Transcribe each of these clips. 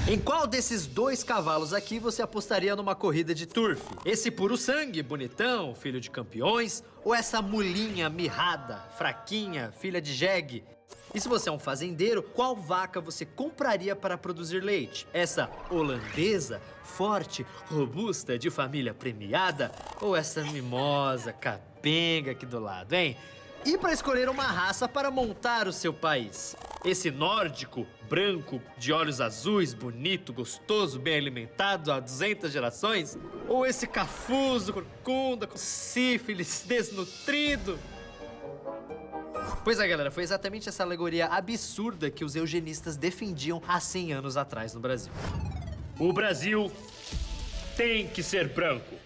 Em qual desses dois cavalos aqui você apostaria numa corrida de turf? Esse puro sangue, bonitão, filho de campeões? Ou essa mulinha mirrada, fraquinha, filha de jegue? E se você é um fazendeiro, qual vaca você compraria para produzir leite? Essa holandesa, forte, robusta, de família premiada? Ou essa mimosa, capenga aqui do lado, hein? E para escolher uma raça para montar o seu país? Esse nórdico, branco, de olhos azuis, bonito, gostoso, bem alimentado há 200 gerações? Ou esse cafuso, corcunda, com sífilis, desnutrido? Pois é, galera, foi exatamente essa alegoria absurda que os eugenistas defendiam há 100 anos atrás no Brasil. O Brasil tem que ser branco.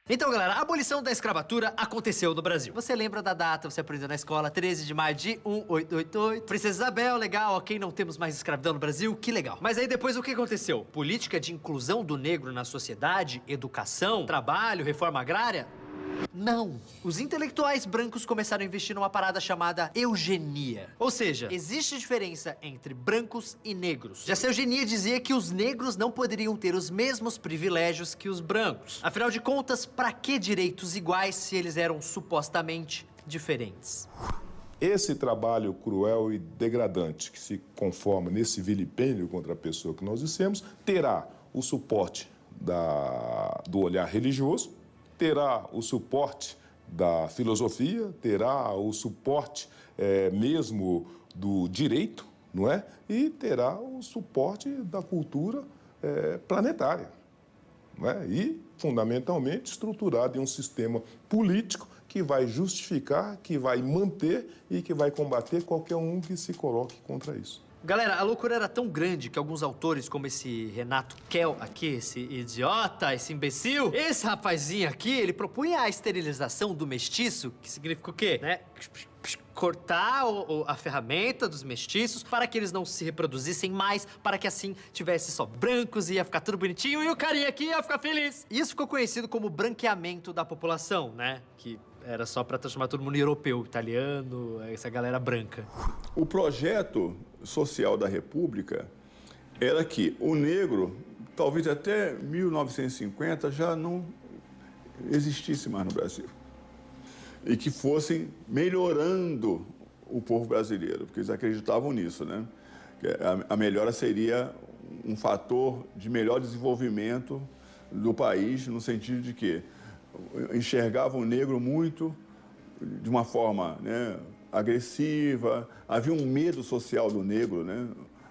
Então, galera, a abolição da escravatura aconteceu no Brasil. Você lembra da data, você aprendeu na escola, 13 de maio de 1888. Princesa Isabel, legal, ok, não temos mais escravidão no Brasil, que legal. Mas aí depois o que aconteceu? Política de inclusão do negro na sociedade, educação, trabalho, reforma agrária? Não. Os intelectuais brancos começaram a investir numa parada chamada eugenia. Ou seja, existe diferença entre brancos e negros. Essa eugenia dizia que os negros não poderiam ter os mesmos privilégios que os brancos. Afinal de contas, pra que direitos iguais se eles eram supostamente diferentes? Esse trabalho cruel e degradante que se conforma nesse vilipêndio contra a pessoa que nós dissemos, terá o suporte do olhar religioso, terá o suporte da filosofia, terá o suporte mesmo do direito, não é? E terá o suporte da cultura planetária, não é? E, fundamentalmente, estruturado em um sistema político que vai justificar, que vai manter e que vai combater qualquer um que se coloque contra isso. Galera, a loucura era tão grande que alguns autores, como esse Renato Kell aqui, esse idiota, esse imbecil, esse rapazinho aqui, ele propunha a esterilização do mestiço, que significa o quê, né? Cortar a ferramenta dos mestiços para que eles não se reproduzissem mais, para que assim tivesse só brancos e ia ficar tudo bonitinho e o carinha aqui ia ficar feliz. Isso ficou conhecido como branqueamento da população, né? Que era só para transformar todo mundo em europeu, italiano, essa galera branca. O projeto social da República era que o negro, talvez até 1950, já não existisse mais no Brasil. E que fossem melhorando o povo brasileiro, porque eles acreditavam nisso, né? Que a melhora seria um fator de melhor desenvolvimento do país, no sentido de que enxergavam o negro muito de uma forma, né, agressiva, havia um medo social do negro, né,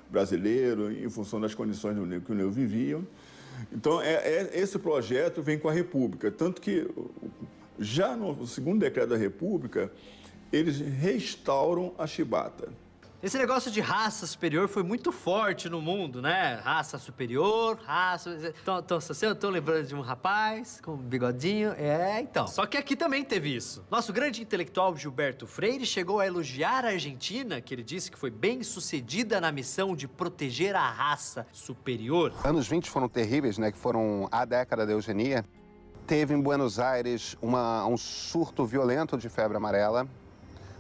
brasileiro, em função das condições do negro, que o negro vivia. Então, esse projeto vem com a República, tanto que já no segundo decreto da República, eles restauram a chibata. Esse negócio de raça superior foi muito forte no mundo, né? Raça superior, raça... Tô lembrando de um rapaz com um bigodinho. Então. Só que aqui também teve isso. Nosso grande intelectual Gilberto Freire chegou a elogiar a Argentina, que ele disse que foi bem sucedida na missão de proteger a raça superior. Anos 20 foram terríveis, né? Que foram a década da eugenia. Teve em Buenos Aires um surto violento de febre amarela.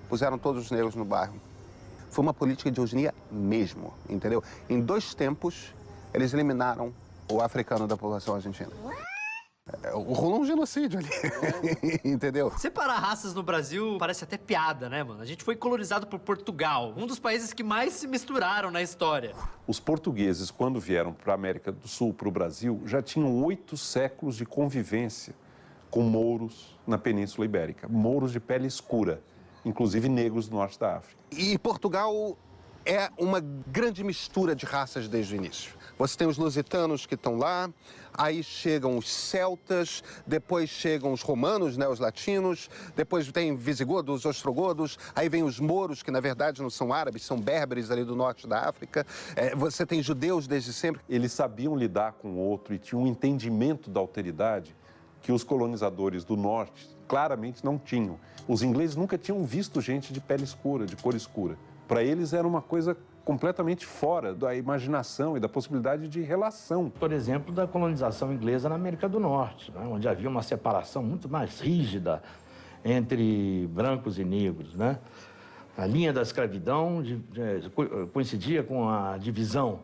Puseram todos os negros no bairro. Foi uma política de eugenia mesmo, entendeu? Em 2 tempos, eles eliminaram o africano da população argentina. Rolou um genocídio ali, entendeu? Separar raças no Brasil parece até piada, né, mano? A gente foi colonizado por Portugal, um dos países que mais se misturaram na história. Os portugueses, quando vieram para a América do Sul, para o Brasil, já tinham 8 séculos de convivência com mouros na Península Ibérica. Mouros de pele escura, inclusive negros do norte da África. E Portugal é uma grande mistura de raças desde o início. Você tem os lusitanos que estão lá, aí chegam os celtas, depois chegam os romanos, né, os latinos, depois tem visigodos, ostrogodos, aí vem os mouros, que na verdade não são árabes, são berberes ali do norte da África. Você tem judeus desde sempre. Eles sabiam lidar com o outro e tinham um entendimento da alteridade que os colonizadores do norte claramente não tinham. Os ingleses nunca tinham visto gente de pele escura, de cor escura. Para eles era uma coisa completamente fora da imaginação e da possibilidade de relação. Por exemplo, da colonização inglesa na América do Norte, né? Onde havia uma separação muito mais rígida entre brancos e negros, né? A linha da escravidão coincidia com a divisão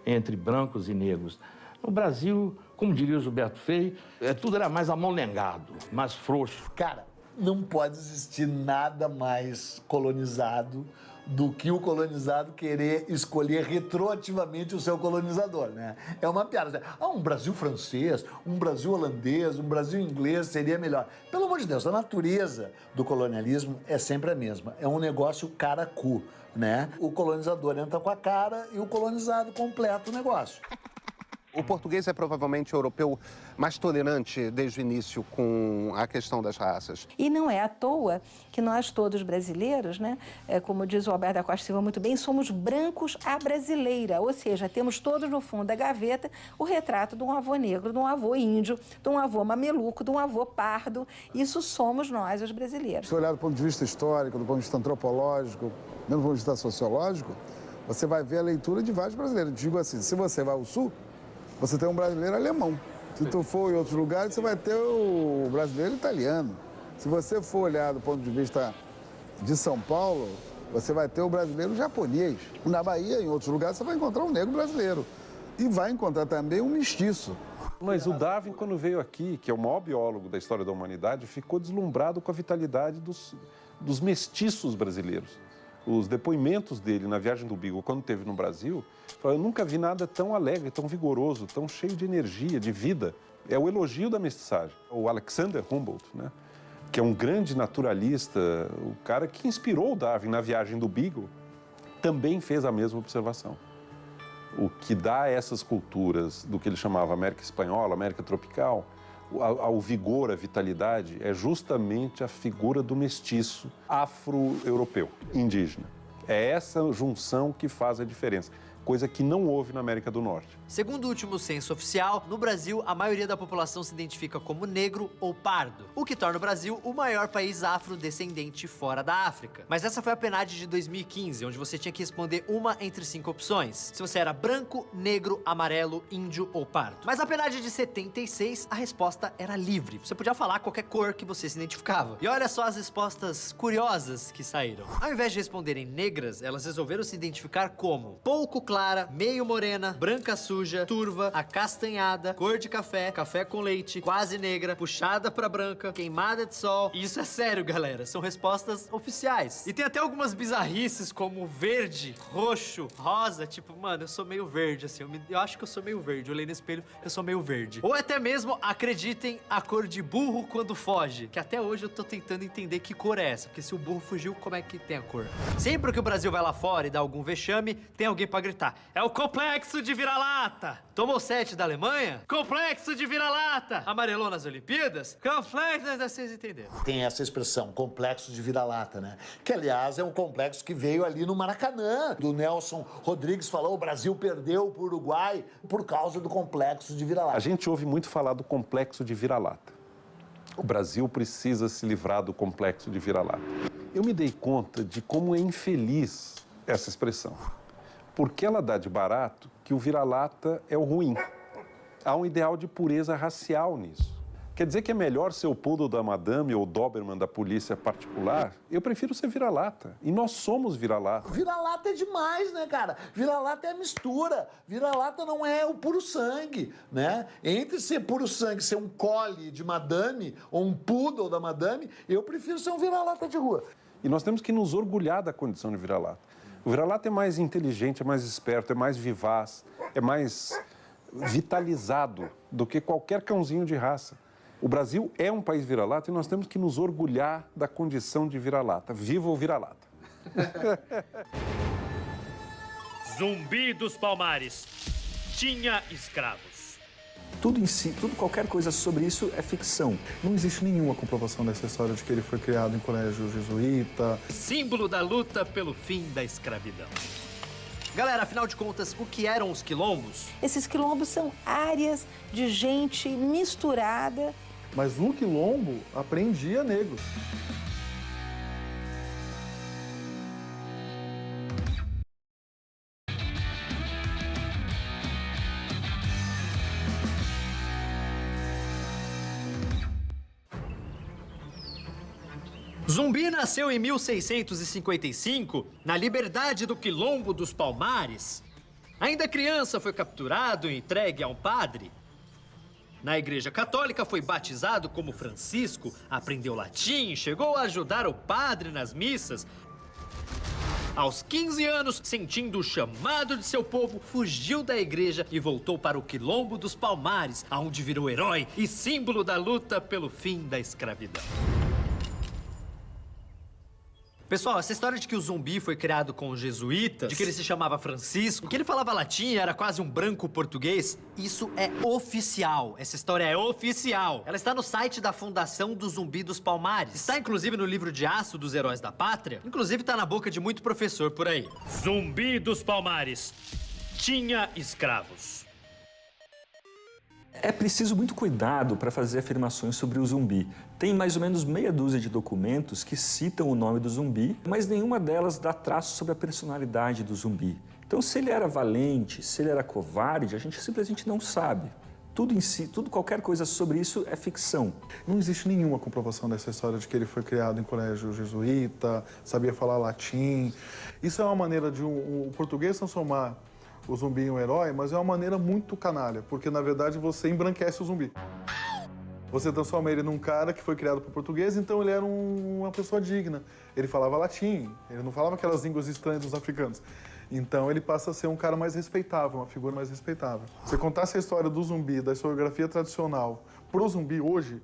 entre brancos e negros. No Brasil, como diria o Gilberto Frei, tudo era mais amolengado, mais frouxo. Cara, não pode existir nada mais colonizado do que o colonizado querer escolher retroativamente o seu colonizador, né? É uma piada. Um Brasil francês, um Brasil holandês, um Brasil inglês seria melhor. Pelo amor de Deus, a natureza do colonialismo é sempre a mesma. É um negócio cara-cu, né? O colonizador entra com a cara e o colonizado completa o negócio. O português é provavelmente o europeu mais tolerante desde o início com a questão das raças. E não é à toa que nós todos brasileiros, né, como diz o Alberto da Costa Silva muito bem, somos brancos à brasileira, ou seja, temos todos no fundo da gaveta o retrato de um avô negro, de um avô índio, de um avô mameluco, de um avô pardo. Isso somos nós, os brasileiros. Se olhar do ponto de vista histórico, do ponto de vista antropológico, mesmo do ponto de vista sociológico, você vai ver a leitura de vários brasileiros. Digo assim, se você vai ao sul, você tem um brasileiro alemão. Se tu for em outros lugares, você vai ter o brasileiro italiano. Se você for olhar do ponto de vista de São Paulo, você vai ter o brasileiro japonês. Na Bahia, em outros lugares, você vai encontrar um negro brasileiro. E vai encontrar também um mestiço. Mas o Darwin, quando veio aqui, que é o maior biólogo da história da humanidade, ficou deslumbrado com a vitalidade dos mestiços brasileiros. Os depoimentos dele na viagem do Beagle, quando esteve no Brasil, falou, eu nunca vi nada tão alegre, tão vigoroso, tão cheio de energia, de vida. É o elogio da mestiçagem. O Alexander Humboldt, né, que é um grande naturalista, o cara que inspirou o Darwin na viagem do Beagle, também fez a mesma observação. O que dá a essas culturas do que ele chamava América Espanhola, América Tropical, ao vigor, à vitalidade, é justamente a figura do mestiço afro-europeu, indígena. É essa junção que faz a diferença, coisa que não houve na América do Norte. Segundo o último censo oficial, no Brasil, a maioria da população se identifica como negro ou pardo, o que torna o Brasil o maior país afrodescendente fora da África. Mas essa foi a PNAD de 2015, onde você tinha que responder uma entre 5 opções, se você era branco, negro, amarelo, índio ou pardo. Mas na PNAD de 76, a resposta era livre. Você podia falar qualquer cor que você se identificava. E olha só as respostas curiosas que saíram. Ao invés de responderem negras, elas resolveram se identificar como pouco clara, meio morena, branca suja, turva, acastanhada, cor de café, café com leite, quase negra, puxada pra branca, queimada de sol. E isso é sério, galera. São respostas oficiais. E tem até algumas bizarrices como verde, roxo, rosa. Tipo, mano, eu sou meio verde, assim. Eu acho que eu sou meio verde. Eu olhei no espelho, eu sou meio verde. Ou até mesmo, acreditem, a cor de burro quando foge. Que até hoje eu tô tentando entender que cor é essa. Porque se o burro fugiu, como é que tem a cor? Sempre que o Brasil vai lá fora e dá algum vexame, tem alguém pra gritar. É o complexo de vira-lata! Tomou 7 da Alemanha? Complexo de vira-lata! Amarelou nas Olimpíadas? Complexo, vocês entenderam. Tem essa expressão, complexo de vira-lata, né? Que, aliás, é um complexo que veio ali no Maracanã. Do Nelson Rodrigues falou, o Brasil perdeu pro Uruguai por causa do complexo de vira-lata. A gente ouve muito falar do complexo de vira-lata. O Brasil precisa se livrar do complexo de vira-lata. Eu me dei conta de como é infeliz essa expressão. Porque ela dá de barato que o vira-lata é o ruim. Há um ideal de pureza racial nisso. Quer dizer que é melhor ser o poodle da madame ou o doberman da polícia particular? Eu prefiro ser vira-lata. E nós somos vira-lata. Vira-lata é demais, né, cara? Vira-lata é a mistura. Vira-lata não é o puro sangue, né? Entre ser puro sangue, ser um collie de madame ou um poodle da madame, eu prefiro ser um vira-lata de rua. E nós temos que nos orgulhar da condição de vira-lata. O vira-lata é mais inteligente, é mais esperto, é mais vivaz, é mais vitalizado do que qualquer cãozinho de raça. O Brasil é um país vira-lata e nós temos que nos orgulhar da condição de vira-lata. Viva o vira-lata! Zumbi dos Palmares tinha escravos. Tudo em si, qualquer coisa sobre isso é ficção. Não existe nenhuma comprovação dessa história de que ele foi criado em colégio jesuíta. Símbolo da luta pelo fim da escravidão. Galera, afinal de contas, o que eram os quilombos? Esses quilombos são áreas de gente misturada. Mas um quilombo apreendia negros. Zumbi nasceu em 1655, na liberdade do Quilombo dos Palmares. Ainda criança, foi capturado e entregue a um padre. Na Igreja Católica, foi batizado como Francisco, aprendeu latim, chegou a ajudar o padre nas missas. Aos 15 anos, sentindo o chamado de seu povo, fugiu da igreja e voltou para o Quilombo dos Palmares, aonde virou herói e símbolo da luta pelo fim da escravidão. Pessoal, essa história de que o Zumbi foi criado com os jesuítas, de que ele se chamava Francisco, que ele falava latim e era quase um branco português, isso é oficial. Essa história é oficial. Ela está no site da Fundação do Zumbi dos Palmares. Está, inclusive, no livro de aço dos Heróis da Pátria. Inclusive, está na boca de muito professor por aí. Zumbi dos Palmares tinha escravos. É preciso muito cuidado para fazer afirmações sobre o zumbi. Tem mais ou menos meia dúzia de documentos que citam o nome do zumbi, mas nenhuma delas dá traço sobre a personalidade do zumbi. Então, se ele era valente, se ele era covarde, a gente simplesmente não sabe. Tudo em si, qualquer coisa sobre isso é ficção. Não existe nenhuma comprovação dessa história de que ele foi criado em colégio jesuíta, sabia falar latim. Isso é uma maneira de o português transformar o zumbi em um herói, mas é uma maneira muito canalha, porque na verdade você embranquece o zumbi. Você transforma ele num cara que foi criado por português, então ele era uma pessoa digna. Ele falava latim, ele não falava aquelas línguas estranhas dos africanos. Então ele passa a ser um cara mais respeitável, uma figura mais respeitável. Se contasse a história do zumbi, da historiografia tradicional, pro zumbi hoje,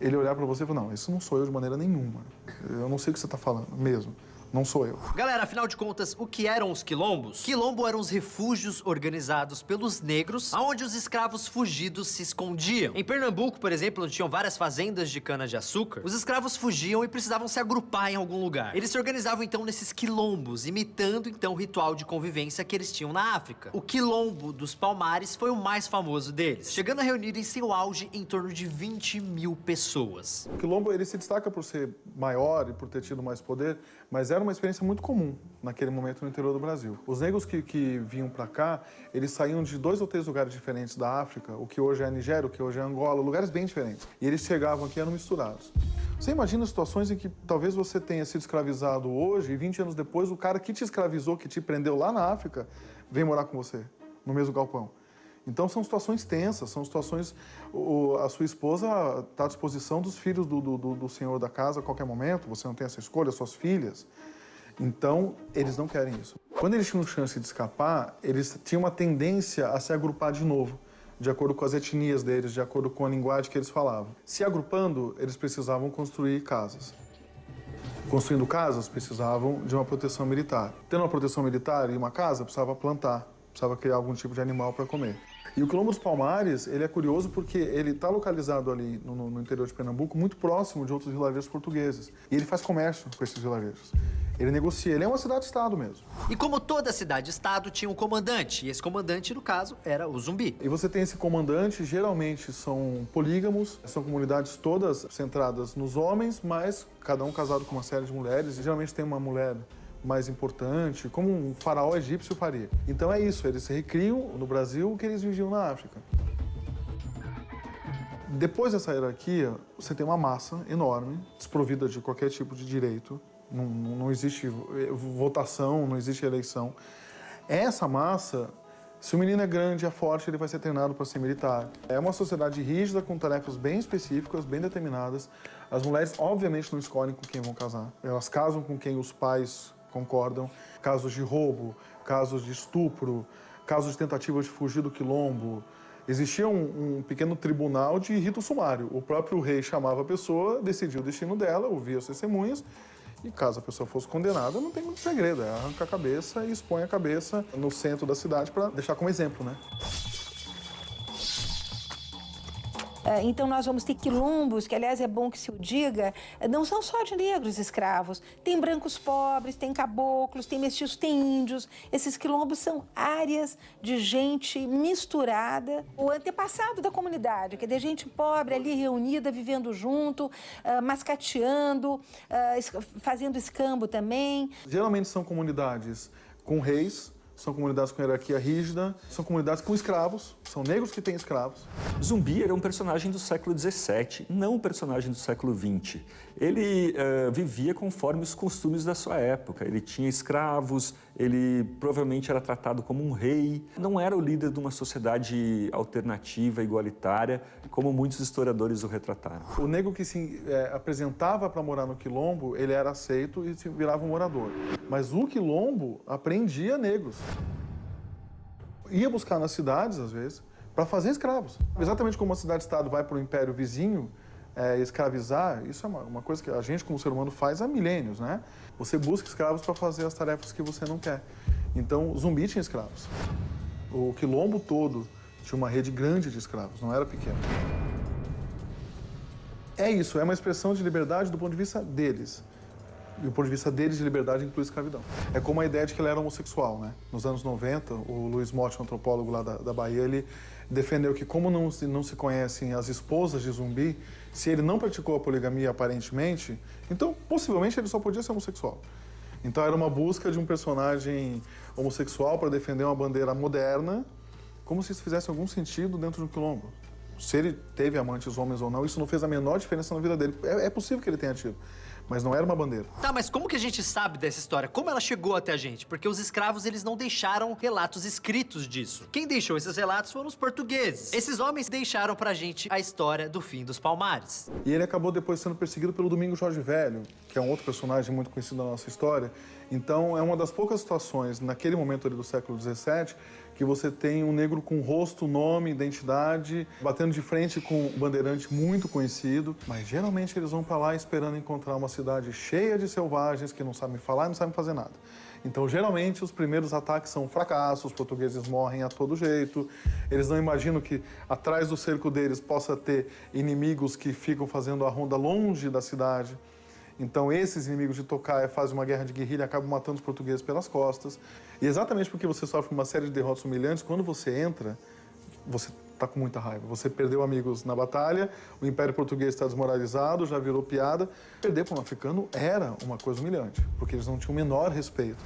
ele olhar pra você e falar, não, isso não sou eu de maneira nenhuma. Eu não sei o que você tá falando, mesmo. Não sou eu. Galera, afinal de contas, o que eram os quilombos? Quilombo eram os refúgios organizados pelos negros, onde os escravos fugidos se escondiam. Em Pernambuco, por exemplo, onde tinham várias fazendas de cana-de-açúcar, os escravos fugiam e precisavam se agrupar em algum lugar. Eles se organizavam, então, nesses quilombos, imitando, então, o ritual de convivência que eles tinham na África. O Quilombo dos Palmares foi o mais famoso deles, chegando a reunir em seu auge em torno de 20 mil pessoas. O Quilombo, ele se destaca por ser maior e por ter tido mais poder, mas era uma experiência muito comum naquele momento no interior do Brasil. Os negros que vinham para cá, eles saíam de 2 ou 3 lugares diferentes da África, o que hoje é a Nigéria, o que hoje é Angola, lugares bem diferentes. E eles chegavam aqui e eram misturados. Você imagina situações em que talvez você tenha sido escravizado hoje e 20 anos depois o cara que te escravizou, que te prendeu lá na África, vem morar com você, no mesmo galpão. Então são situações tensas, são situações... A sua esposa está à disposição dos filhos do senhor da casa a qualquer momento, você não tem essa escolha, suas filhas. Então, eles não querem isso. Quando eles tinham chance de escapar, eles tinham uma tendência a se agrupar de novo, de acordo com as etnias deles, de acordo com a linguagem que eles falavam. Se agrupando, eles precisavam construir casas. Construindo casas, precisavam de uma proteção militar. Tendo uma proteção militar e uma casa, precisava plantar, precisava criar algum tipo de animal para comer. E o Quilombo dos Palmares, ele é curioso porque ele está localizado ali no interior de Pernambuco, muito próximo de outros vilarejos portugueses. E ele faz comércio com esses vilarejos. Ele negocia, ele é uma cidade-estado mesmo. E como toda cidade-estado, tinha um comandante. E esse comandante, no caso, era o Zumbi. E você tem esse comandante, geralmente são polígamos, são comunidades todas centradas nos homens, mas cada um casado com uma série de mulheres. E geralmente tem uma mulher mais importante, como um faraó egípcio faria. Então é isso, eles recriam no Brasil o que eles viviam na África. Depois dessa hierarquia, você tem uma massa enorme, desprovida de qualquer tipo de direito, não existe votação, não existe eleição. Essa massa, se o menino é grande, é forte, ele vai ser treinado para ser militar. É uma sociedade rígida, com tarefas bem específicas, bem determinadas. As mulheres, obviamente, não escolhem com quem vão casar. Elas casam com quem os pais concordam. Casos de roubo, casos de estupro, casos de tentativa de fugir do quilombo. Existia um pequeno tribunal de rito sumário. O próprio rei chamava a pessoa, decidia o destino dela, ouvia as testemunhas, e caso a pessoa fosse condenada, não tem muito segredo. É arranca a cabeça e expõe a cabeça no centro da cidade para deixar como exemplo, né? Então nós vamos ter quilombos, que aliás é bom que se o diga, não são só de negros escravos. Tem brancos pobres, tem caboclos, tem mestiços, tem índios. Esses quilombos são áreas de gente misturada. O antepassado da comunidade, que é de gente pobre ali reunida, vivendo junto, mascateando, fazendo escambo também. Geralmente são comunidades com reis, são comunidades com hierarquia rígida, são comunidades com escravos, são negros que têm escravos. Zumbi era um personagem do século XVII, não um personagem do século XX. Ele vivia conforme os costumes da sua época. Ele tinha escravos, ele provavelmente era tratado como um rei. Não era o líder de uma sociedade alternativa, igualitária, como muitos historiadores o retrataram. O negro que se apresentava para morar no quilombo, ele era aceito e se virava um morador. Mas o quilombo apreendia negros. Ia buscar nas cidades, às vezes, para fazer escravos. Exatamente como uma cidade-estado vai para o império vizinho escravizar, isso é uma coisa que a gente, como ser humano, faz há milênios, né? Você busca escravos para fazer as tarefas que você não quer. Então, Zumbi tinha escravos. O quilombo todo tinha uma rede grande de escravos, não era pequeno. É isso, é uma expressão de liberdade do ponto de vista deles. E do ponto de vista deles, de liberdade inclui escravidão. É como a ideia de que ele era homossexual, né? Nos anos 90, o Luiz Motti, um antropólogo lá da Bahia, ele defendeu que como não se conhecem as esposas de Zumbi, se ele não praticou a poligamia aparentemente, então possivelmente ele só podia ser homossexual. Então era uma busca de um personagem homossexual para defender uma bandeira moderna, como se isso fizesse algum sentido dentro de um quilombo. Se ele teve amantes homens ou não, isso não fez a menor diferença na vida dele. É possível que ele tenha tido, mas não era uma bandeira. Tá, mas como que a gente sabe dessa história? Como ela chegou até a gente? Porque os escravos, eles não deixaram relatos escritos disso. Quem deixou esses relatos foram os portugueses. Esses homens deixaram pra gente a história do fim dos Palmares. E ele acabou depois sendo perseguido pelo Domingos Jorge Velho, que é um outro personagem muito conhecido da nossa história. Então, é uma das poucas situações, naquele momento ali do século XVII, que você tem um negro com rosto, nome, identidade, batendo de frente com um bandeirante muito conhecido. Mas geralmente eles vão para lá esperando encontrar uma cidade cheia de selvagens que não sabem falar e não sabem fazer nada. Então, geralmente, os primeiros ataques são fracassos, os portugueses morrem a todo jeito. Eles não imaginam que atrás do cerco deles possa ter inimigos que ficam fazendo a ronda longe da cidade. Então, esses inimigos de Tocaia fazem uma guerra de guerrilha e acabam matando os portugueses pelas costas. E exatamente porque você sofre uma série de derrotas humilhantes, quando você entra, você está com muita raiva. Você perdeu amigos na batalha, o Império Português está desmoralizado, já virou piada. Perder para um africano era uma coisa humilhante, porque eles não tinham o menor respeito.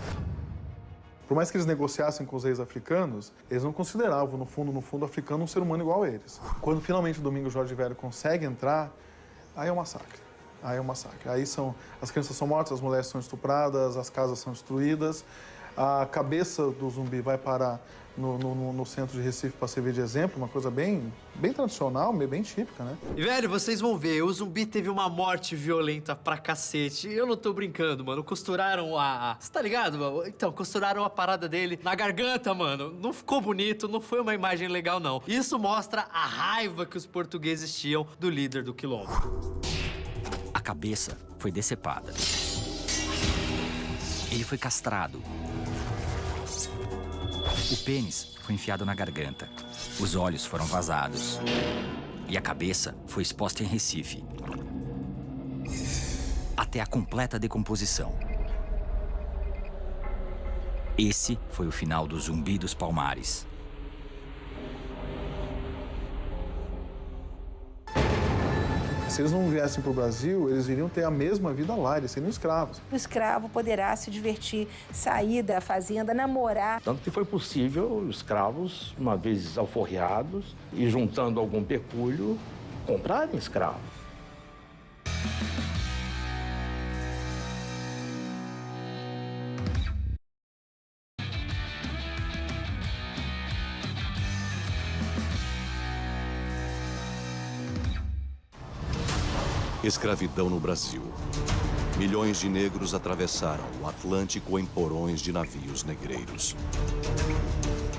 Por mais que eles negociassem com os reis africanos, eles não consideravam, no fundo, o africano um ser humano igual a eles. Quando finalmente o Domingos Jorge Velho consegue entrar, aí é um massacre. Aí é um massacre. Aí as crianças são mortas, as mulheres são estupradas, as casas são destruídas. A cabeça do Zumbi vai parar no centro de Recife para servir de exemplo, uma coisa bem tradicional, bem típica, né? E, velho, vocês vão ver, o Zumbi teve uma morte violenta pra cacete. Eu não tô brincando, mano. Costuraram Você tá ligado, mano? Então, costuraram a parada dele na garganta, mano. Não ficou bonito, não foi uma imagem legal, não. Isso mostra a raiva que os portugueses tinham do líder do quilombo. A cabeça foi decepada. Ele foi castrado. O pênis foi enfiado na garganta. Os olhos foram vazados. E a cabeça foi exposta em Recife. Até a completa decomposição. Esse foi o final do Zumbi dos Palmares. Se eles não viessem para o Brasil, eles iriam ter a mesma vida lá, eles seriam escravos. O escravo poderá se divertir, sair da fazenda, namorar. Tanto que foi possível os escravos, uma vez alforriados e juntando algum pecúlio, comprarem escravos. Escravidão no Brasil. Milhões de negros atravessaram o Atlântico em porões de navios negreiros.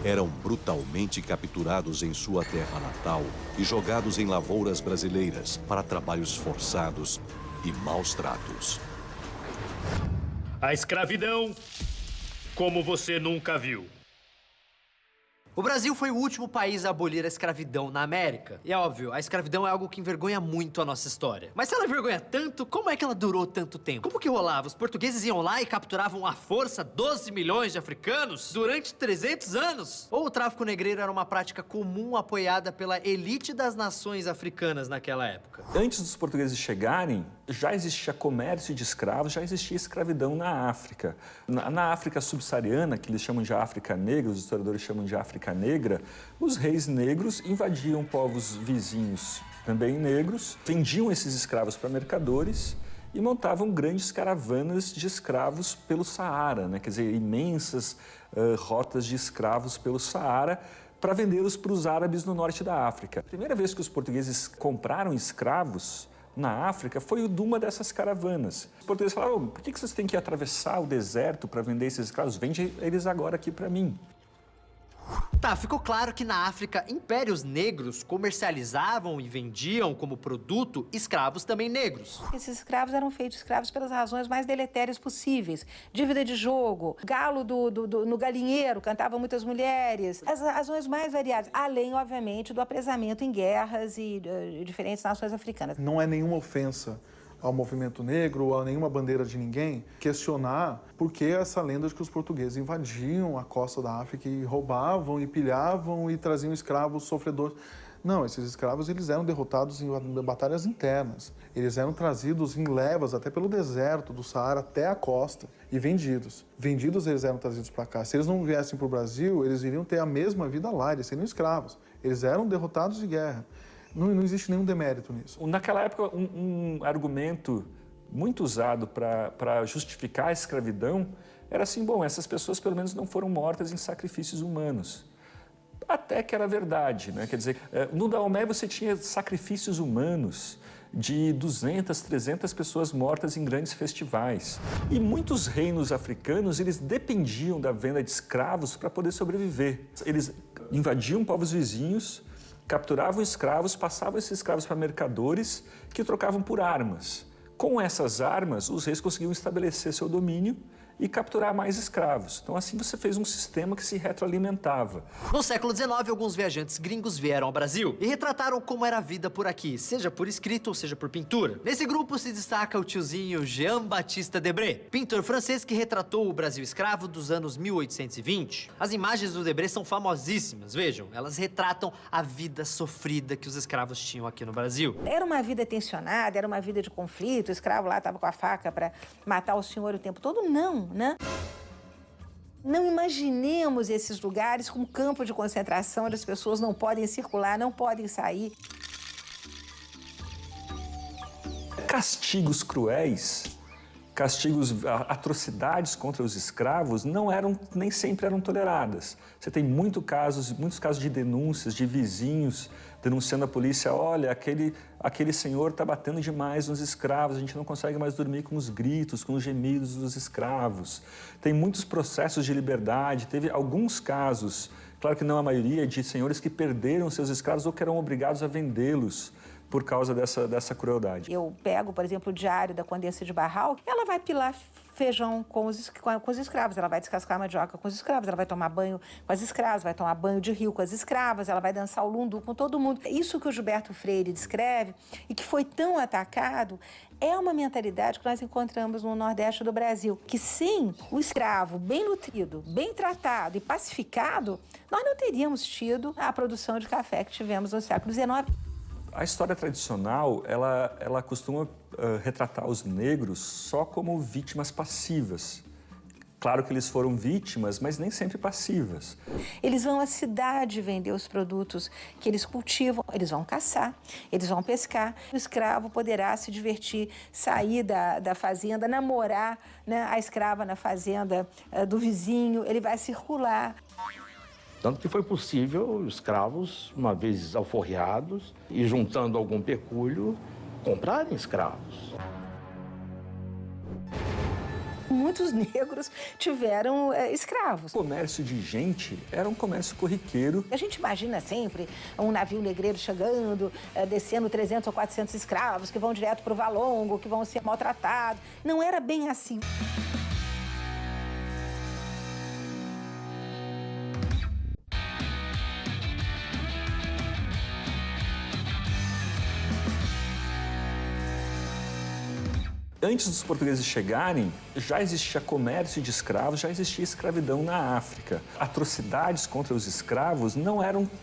Eram brutalmente capturados em sua terra natal e jogados em lavouras brasileiras para trabalhos forçados e maus tratos. A escravidão, como você nunca viu. O Brasil foi o último país a abolir a escravidão na América. E é óbvio, a escravidão é algo que envergonha muito a nossa história. Mas se ela envergonha tanto, como é que ela durou tanto tempo? Como que rolava? Os portugueses iam lá e capturavam à força 12 milhões de africanos durante 300 anos? Ou o tráfico negreiro era uma prática comum apoiada pela elite das nações africanas naquela época? Antes dos portugueses chegarem, Já existia comércio de escravos, já existia escravidão na África. Na África subsaariana, que eles chamam de África Negra, os historiadores chamam de África Negra, os reis negros invadiam povos vizinhos, também negros, vendiam esses escravos para mercadores e montavam grandes caravanas de escravos pelo Saara, né? Quer dizer, imensas rotas de escravos pelo Saara, para vendê-los para os árabes no norte da África. A primeira vez que os portugueses compraram escravos na África foi de uma dessas caravanas. Os portugueses falaram, por que vocês têm que atravessar o deserto para vender esses escravos? Vende eles agora aqui para mim. Tá, ficou claro que na África, impérios negros comercializavam e vendiam como produto escravos também negros. Esses escravos eram feitos escravos pelas razões mais deletérias possíveis. Dívida de jogo, galo no galinheiro, cantavam muitas mulheres. As razões mais variadas, além, obviamente, do apresamento em guerras e diferentes nações africanas. Não é nenhuma ofensa ao movimento negro ou a nenhuma bandeira de ninguém questionar por que essa lenda de que os portugueses invadiam a costa da África e roubavam e pilhavam e traziam escravos sofredores. Não, esses escravos eles eram derrotados em batalhas internas. Eles eram trazidos em levas até pelo deserto do Saara até a costa e vendidos. Vendidos eles eram trazidos para cá. Se eles não viessem para o Brasil, eles iriam ter a mesma vida lá, eles seriam escravos. Eles eram derrotados de guerra. Não existe nenhum demérito nisso. Naquela época, um argumento muito usado para justificar a escravidão era assim, bom, essas pessoas pelo menos não foram mortas em sacrifícios humanos. Até que era verdade, né? Quer dizer, no Daomé você tinha sacrifícios humanos de 200, 300 pessoas mortas em grandes festivais. E muitos reinos africanos, eles dependiam da venda de escravos para poder sobreviver. Eles invadiam povos vizinhos, capturavam escravos, passavam esses escravos para mercadores que trocavam por armas. Com essas armas, os reis conseguiam estabelecer seu domínio e capturar mais escravos. Então, assim, você fez um sistema que se retroalimentava. No século XIX, alguns viajantes gringos vieram ao Brasil e retrataram como era a vida por aqui, seja por escrito ou seja por pintura. Nesse grupo se destaca o tiozinho Jean-Baptiste Debré, pintor francês que retratou o Brasil escravo dos anos 1820. As imagens do Debré são famosíssimas, vejam, elas retratam a vida sofrida que os escravos tinham aqui no Brasil. Era uma vida tensionada, era uma vida de conflito, o escravo lá estava com a faca para matar o senhor o tempo todo, não. Né? Não imaginemos esses lugares como campo de concentração onde as pessoas não podem circular, não podem sair. Castigos cruéis, atrocidades contra os escravos nem sempre eram toleradas. Você tem muitos casos de denúncias de vizinhos denunciando a polícia, olha, aquele senhor está batendo demais nos escravos, a gente não consegue mais dormir com os gritos, com os gemidos dos escravos. Tem muitos processos de liberdade, teve alguns casos, claro que não a maioria, de senhores que perderam seus escravos ou que eram obrigados a vendê-los por causa dessa crueldade. Eu pego, por exemplo, o diário da Condessa de Barral, ela vai pilar feijão com os escravos, ela vai descascar mandioca com os escravos, ela vai tomar banho com as escravas, vai tomar banho de rio com as escravas, ela vai dançar o lundu com todo mundo. Isso que o Gilberto Freire descreve e que foi tão atacado é uma mentalidade que nós encontramos no Nordeste do Brasil, que sem o escravo bem nutrido, bem tratado e pacificado, nós não teríamos tido a produção de café que tivemos no século XIX. A história tradicional, ela costuma retratar os negros só como vítimas passivas. Claro que eles foram vítimas, mas nem sempre passivas. Eles vão à cidade vender os produtos que eles cultivam, eles vão caçar, eles vão pescar. O escravo poderá se divertir, sair da fazenda, namorar, né, a escrava na fazenda do vizinho, ele vai circular. Tanto que foi possível os escravos, uma vez alforriados e juntando algum pecúlio, comprarem escravos. Muitos negros tiveram escravos. O comércio de gente era um comércio corriqueiro. A gente imagina sempre um navio negreiro chegando, descendo 300 ou 400 escravos que vão direto para o Valongo, que vão ser maltratados. Não era bem assim. Antes dos portugueses chegarem, já existia comércio de escravos, já existia escravidão na África. Atrocidades contra os escravos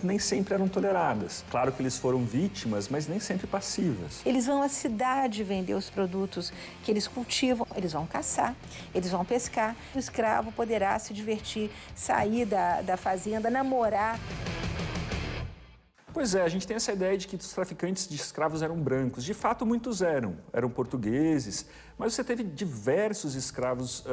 nem sempre eram toleradas. Claro que eles foram vítimas, mas nem sempre passivas. Eles vão à cidade vender os produtos que eles cultivam, eles vão caçar, eles vão pescar. O escravo poderá se divertir, sair da fazenda, namorar. Pois é, a gente tem essa ideia de que os traficantes de escravos eram brancos. De fato, muitos eram portugueses, mas você teve diversos escravos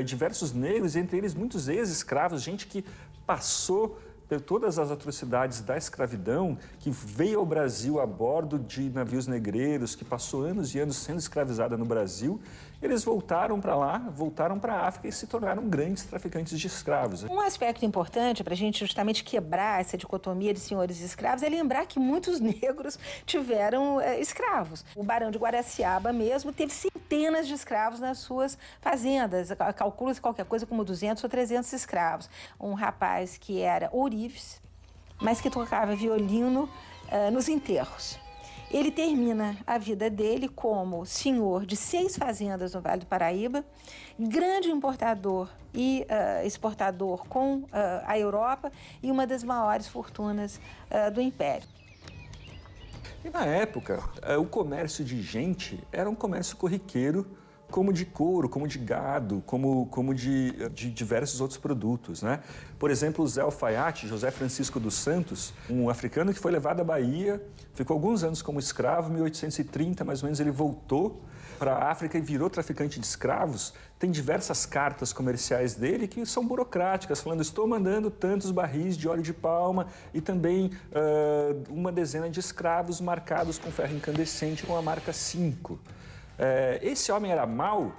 diversos negros, entre eles muitos ex-escravos, gente que passou por todas as atrocidades da escravidão, que veio ao Brasil a bordo de navios negreiros, que passou anos e anos sendo escravizada no Brasil. Eles voltaram para lá, voltaram para a África e se tornaram grandes traficantes de escravos. Um aspecto importante para a gente justamente quebrar essa dicotomia de senhores e escravos é lembrar que muitos negros tiveram escravos. O Barão de Guaraciaba mesmo teve centenas de escravos nas suas fazendas. Calcula-se qualquer coisa como 200 ou 300 escravos. Um rapaz que era ourives, mas que tocava violino nos enterros. Ele termina a vida dele como senhor de 6 fazendas no Vale do Paraíba, grande importador e exportador com a Europa e uma das maiores fortunas do Império. E na época, o comércio de gente era um comércio corriqueiro, como de couro, como de gado, como de diversos outros produtos, né? Por exemplo, o Zé Alfaiate, José Francisco dos Santos, um africano que foi levado à Bahia, ficou alguns anos como escravo, em 1830 mais ou menos ele voltou para a África e virou traficante de escravos. Tem diversas cartas comerciais dele que são burocráticas, falando estou mandando tantos barris de óleo de palma e também uma dezena de escravos marcados com ferro incandescente com a marca 5. Esse homem era mau.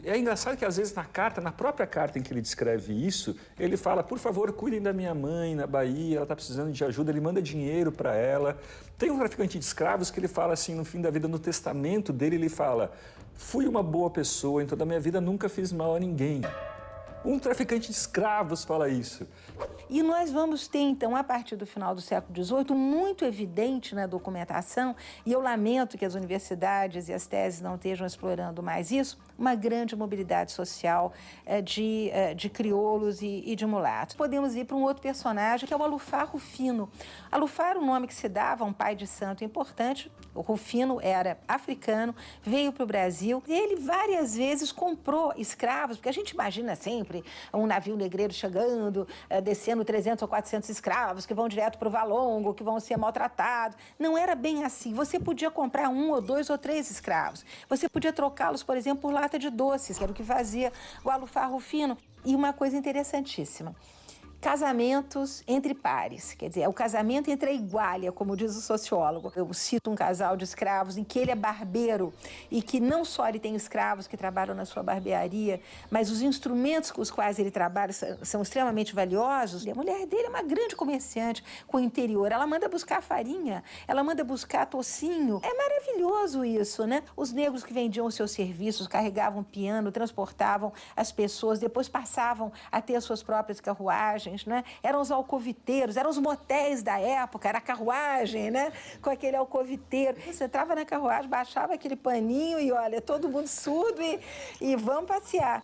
É engraçado que às vezes na própria carta em que ele descreve isso, ele fala, por favor, cuidem da minha mãe na Bahia, ela está precisando de ajuda, ele manda dinheiro para ela. Tem um traficante de escravos que ele fala assim, no fim da vida, no testamento dele, ele fala, fui uma boa pessoa, em toda a minha vida nunca fiz mal a ninguém. Um traficante de escravos fala isso. E nós vamos ter, então, a partir do final do século XVIII, muito evidente na documentação, e eu lamento que as universidades e as teses não estejam explorando mais isso, uma grande mobilidade social de crioulos e de mulatos. Podemos ir para um outro personagem, que é o Alufar Rufino. Alufar era um nome que se dava a um pai de santo importante. O Rufino era africano, veio para o Brasil, e ele várias vezes comprou escravos, porque a gente imagina sempre um navio negreiro chegando, descendo 300 ou 400 escravos que vão direto para o Valongo, que vão ser maltratados. Não era bem assim. Você podia comprar 1 ou 2 ou 3 escravos. Você podia trocá-los, por exemplo, por lata de doces, que era o que fazia o Alufar Rufino. E uma coisa interessantíssima. Casamentos entre pares, quer dizer, é o casamento entre a igualia, como diz o sociólogo. Eu cito um casal de escravos em que ele é barbeiro e que não só ele tem escravos que trabalham na sua barbearia, mas os instrumentos com os quais ele trabalha são extremamente valiosos. A mulher dele é uma grande comerciante com o interior. Ela manda buscar farinha, ela manda buscar tocinho. É maravilhoso isso, né? Os negros que vendiam os seus serviços, carregavam piano, transportavam as pessoas, depois passavam a ter as suas próprias carruagens. Né? Eram os alcoviteiros, eram os motéis da época, era a carruagem, né? Com aquele alcoviteiro. Você entrava na carruagem, baixava aquele paninho e olha, todo mundo surdo e vamos passear.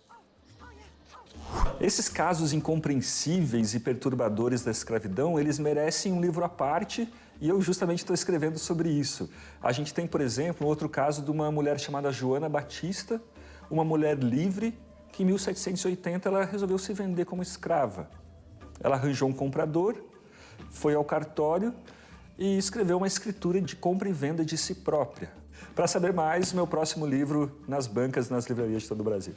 Esses casos incompreensíveis e perturbadores da escravidão, eles merecem um livro à parte e eu justamente estou escrevendo sobre isso. A gente tem, por exemplo, um outro caso de uma mulher chamada Joana Batista, uma mulher livre que em 1780 ela resolveu se vender como escrava. Ela arranjou um comprador, foi ao cartório e escreveu uma escritura de compra e venda de si própria. Para saber mais, meu próximo livro nas bancas, nas livrarias de todo o Brasil.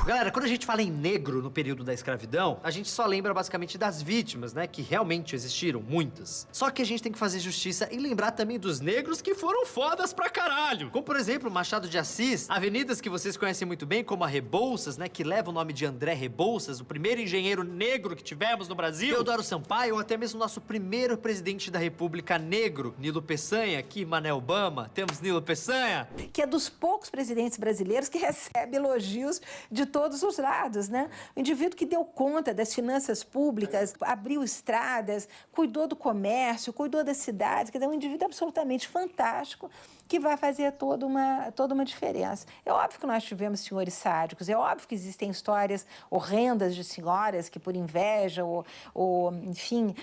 Galera, quando a gente fala em negro no período da escravidão, a gente só lembra basicamente das vítimas, né? Que realmente existiram, muitas. Só que a gente tem que fazer justiça e lembrar também dos negros que foram fodas pra caralho. Como, por exemplo, Machado de Assis, avenidas que vocês conhecem muito bem, como a Rebouças, né? Que leva o nome de André Rebouças, o primeiro engenheiro negro que tivemos no Brasil. Teodoro Sampaio, ou até mesmo o nosso primeiro presidente da República negro, Nilo Peçanha, aqui, Mané Obama. Temos Nilo Peçanha. Que é dos poucos presidentes brasileiros que recebe elogios de todo todos os lados, né? O indivíduo que deu conta das finanças públicas, abriu estradas, cuidou do comércio, cuidou das cidades, quer dizer, um indivíduo absolutamente fantástico que vai fazer toda uma diferença. É óbvio que nós tivemos senhores sádicos, é óbvio que existem histórias horrendas de senhoras que por inveja ou enfim,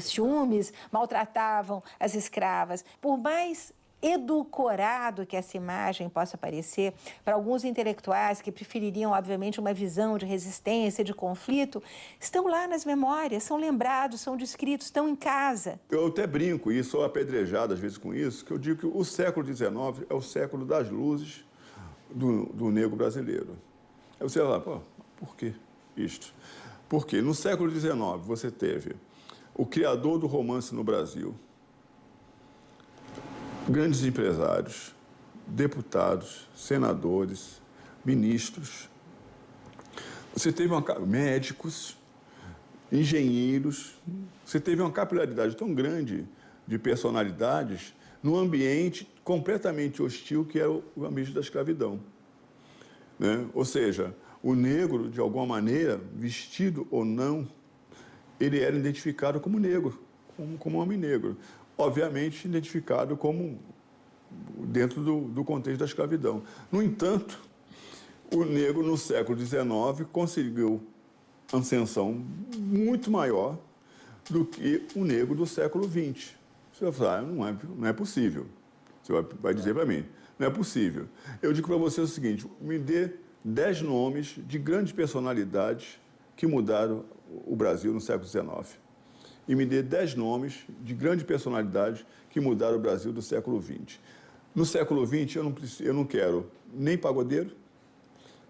ciúmes, maltratavam as escravas. Por mais edulcorado que essa imagem possa parecer, para alguns intelectuais que prefeririam, obviamente, uma visão de resistência, de conflito, estão lá nas memórias, são lembrados, são descritos, estão em casa. Eu até brinco e sou apedrejado às vezes com isso, que eu digo que o século XIX é o século das luzes do negro brasileiro. Aí você fala, pô, por que isto? Porque no século XIX você teve o criador do romance no Brasil, grandes empresários, deputados, senadores, ministros. Você teve médicos, engenheiros. Você teve uma capilaridade tão grande de personalidades num ambiente completamente hostil que é o ambiente da escravidão, né? Ou seja, o negro, de alguma maneira, vestido ou não, ele era identificado como negro, como homem negro. Obviamente, identificado como dentro do contexto da escravidão. No entanto, o negro, no século XIX, conseguiu ascensão muito maior do que o negro do século XX. Você vai falar, não é possível. Você vai dizer para mim, não é possível. Eu digo para você o seguinte, me dê 10 nomes de grandes personalidades que mudaram o Brasil no século XIX. E me dê 10 nomes de grandes personalidades que mudaram o Brasil do século XX. No século XX, eu não quero nem pagodeiro,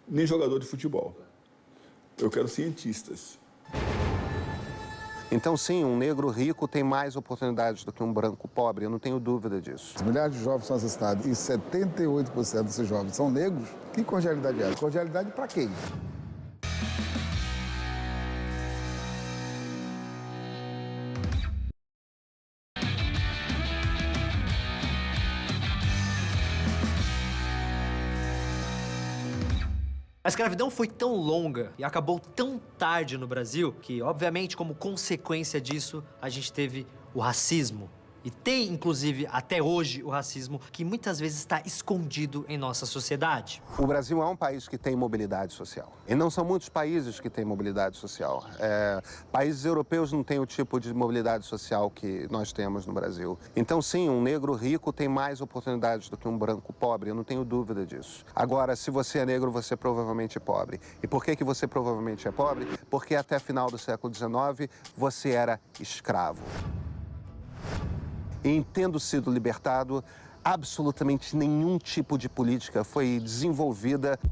nem jogador de futebol. Eu quero cientistas. Então, sim, um negro rico tem mais oportunidades do que um branco pobre, eu não tenho dúvida disso. Milhares de jovens são assassinados e 78% desses jovens são negros. Que cordialidade é? Cordialidade para quem? A escravidão foi tão longa e acabou tão tarde no Brasil que, obviamente, como consequência disso, a gente teve o racismo. E tem, inclusive, até hoje, o racismo que muitas vezes está escondido em nossa sociedade. O Brasil é um país que tem mobilidade social. E não são muitos países que têm mobilidade social. Países europeus não têm o tipo de mobilidade social que nós temos no Brasil. Então, sim, um negro rico tem mais oportunidades do que um branco pobre, eu não tenho dúvida disso. Agora, se você é negro, você provavelmente é pobre. E por que você provavelmente é pobre? Porque até a final do século XIX, você era escravo. Em tendo sido libertado, absolutamente nenhum tipo de política foi desenvolvida para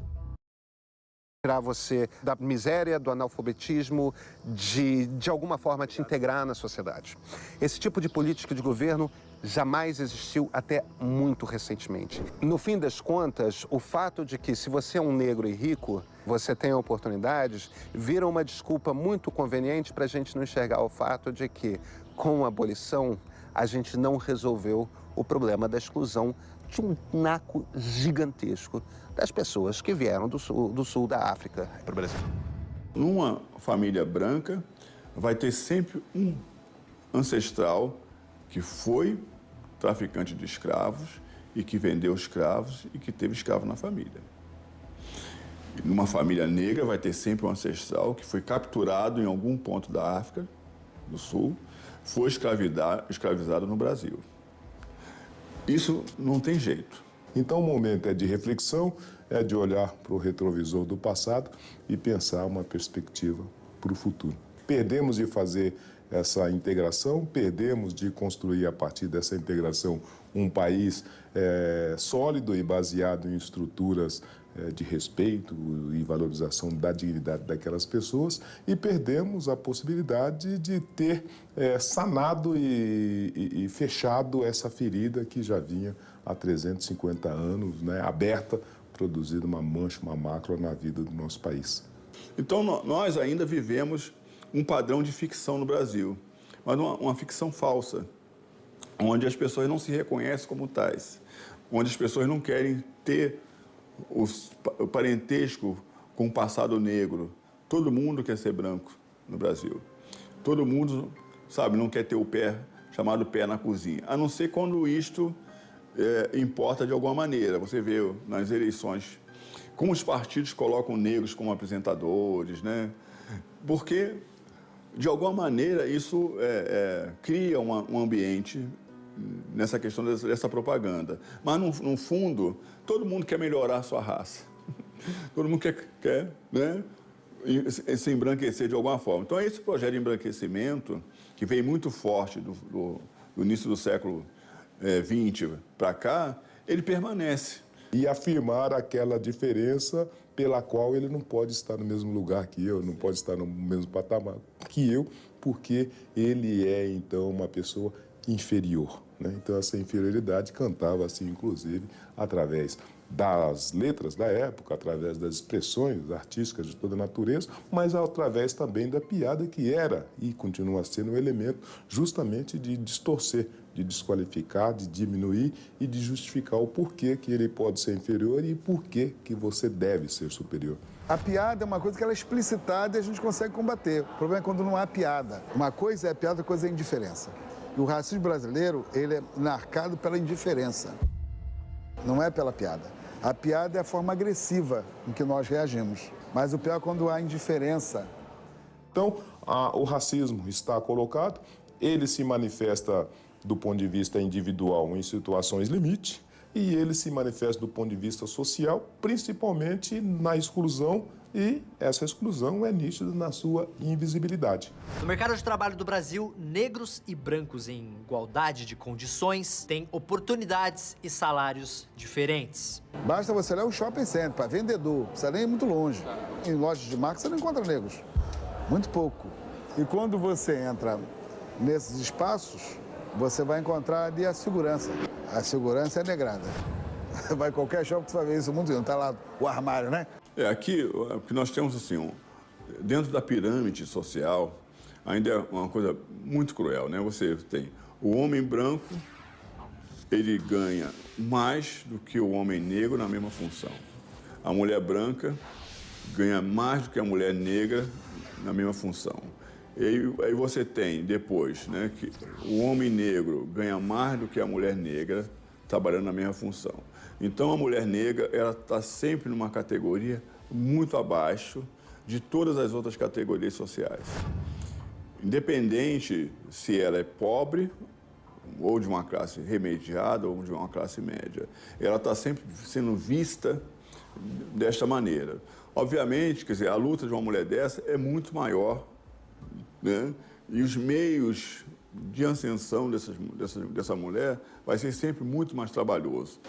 tirar você da miséria, do analfabetismo, de alguma forma te integrar na sociedade. Esse tipo de política de governo jamais existiu até muito recentemente. No fim das contas, o fato de que se você é um negro e rico, você tem oportunidades, vira uma desculpa muito conveniente para a gente não enxergar o fato de que, com a abolição, a gente não resolveu o problema da exclusão de um naco gigantesco das pessoas que vieram do sul da África para o Brasil. Numa família branca, vai ter sempre um ancestral que foi traficante de escravos e que vendeu escravos e que teve escravo na família. E numa família negra, vai ter sempre um ancestral que foi capturado em algum ponto da África do Sul, foi escravizado no Brasil. Isso não tem jeito. Então o momento é de reflexão, é de olhar para o retrovisor do passado e pensar uma perspectiva para o futuro. Perdemos de fazer essa integração, perdemos de construir a partir dessa integração um país sólido e baseado em estruturas de respeito e valorização da dignidade daquelas pessoas e perdemos a possibilidade de ter sanado e fechado essa ferida que já vinha há 350 anos, né, aberta, produzindo uma mancha, uma mácula na vida do nosso país. Então, nós ainda vivemos um padrão de ficção no Brasil, mas uma ficção falsa, onde as pessoas não se reconhecem como tais, onde as pessoas não querem ter o parentesco com um passado negro. Todo mundo quer ser branco no Brasil. Todo mundo, sabe, não quer ter o pé, chamado pé na cozinha. A não ser quando isto importa de alguma maneira. Você vê nas eleições como os partidos colocam negros como apresentadores, né? Porque, de alguma maneira, isso cria um ambiente nessa questão dessa propaganda. Mas, no fundo, todo mundo quer melhorar a sua raça. Todo mundo quer, né, se embranquecer de alguma forma. Então, esse projeto de embranquecimento, que veio muito forte do início do século XX para cá, ele permanece. E afirmar aquela diferença pela qual ele não pode estar no mesmo lugar que eu, não pode estar no mesmo patamar que eu, porque ele é, então, uma pessoa inferior, né? Então, essa inferioridade cantava-se, inclusive, através das letras da época, através das expressões artísticas de toda a natureza, mas através também da piada, que era e continua sendo um elemento justamente de distorcer, de desqualificar, de diminuir e de justificar o porquê que ele pode ser inferior e porquê que você deve ser superior. A piada é uma coisa que ela é explicitada e a gente consegue combater. O problema é quando não há piada. Uma coisa é a piada, outra coisa é a indiferença. E o racismo brasileiro, ele é marcado pela indiferença, não é pela piada. A piada é a forma agressiva em que nós reagimos. Mas o pior é quando há indiferença. Então, o racismo está colocado, ele se manifesta do ponto de vista individual em situações limite e ele se manifesta do ponto de vista social, principalmente na exclusão, e essa exclusão é nítida na sua invisibilidade. No mercado de trabalho do Brasil, negros e brancos em igualdade de condições têm oportunidades e salários diferentes. Basta você olhar um shopping center para vendedor, não precisa nem ir muito longe. Em lojas de marca você não encontra negros, muito pouco. E quando você entra nesses espaços, você vai encontrar ali a segurança. A segurança é negrada. Vai em qualquer shopping que você vai ver isso muito, não está lá o armário, né? Aqui, o que nós temos, assim, dentro da pirâmide social, ainda é uma coisa muito cruel, né? Você tem o homem branco, ele ganha mais do que o homem negro na mesma função. A mulher branca ganha mais do que a mulher negra na mesma função. E aí você tem, depois, né, que o homem negro ganha mais do que a mulher negra trabalhando na mesma função. Então, a mulher negra, ela está sempre numa categoria muito abaixo de todas as outras categorias sociais. Independente se ela é pobre, ou de uma classe remediada, ou de uma classe média. Ela está sempre sendo vista desta maneira. Obviamente, quer dizer, a luta de uma mulher dessa é muito maior, né? E os meios de ascensão dessa mulher vai ser sempre muito mais trabalhoso.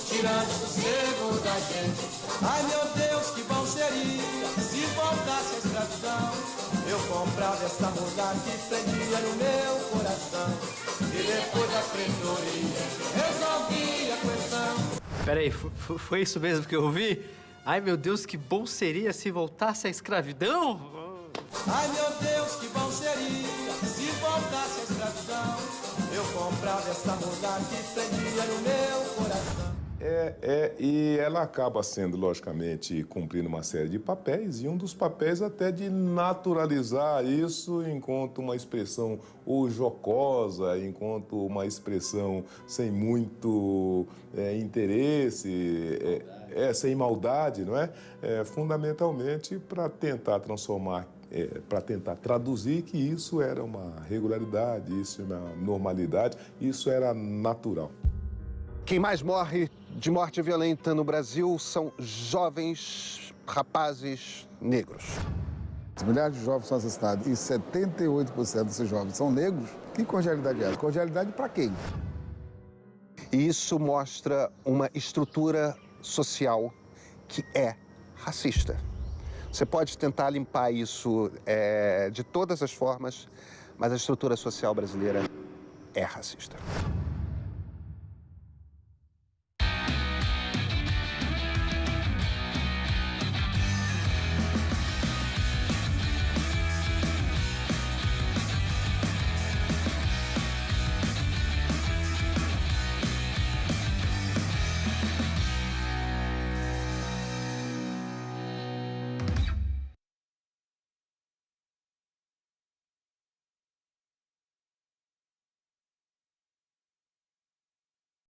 Tirando o sossego da gente. Ai meu Deus, que bom seria se voltasse a escravidão. Eu comprava essa mulher que prendia no meu coração. E depois da pretoria resolvi a questão. Peraí, foi isso mesmo que eu ouvi? Ai meu Deus, que bom seria se voltasse a escravidão? Ai meu Deus, que bom seria se voltasse a escravidão. Eu comprava essa mulher que prendia no meu coração. E ela acaba sendo, logicamente, cumprindo uma série de papéis, e um dos papéis até de naturalizar isso enquanto uma expressão ou jocosa, enquanto uma expressão sem muito interesse, sem maldade, não é? Fundamentalmente para tentar transformar, para tentar traduzir que isso era uma regularidade, isso era uma normalidade, isso era natural. Quem mais morre de morte violenta no Brasil são jovens rapazes negros. Milhares de jovens são assassinados e 78% desses jovens são negros. Que cordialidade é essa? Cordialidade para quem? E isso mostra uma estrutura social que é racista. Você pode tentar limpar isso de todas as formas, mas a estrutura social brasileira é racista.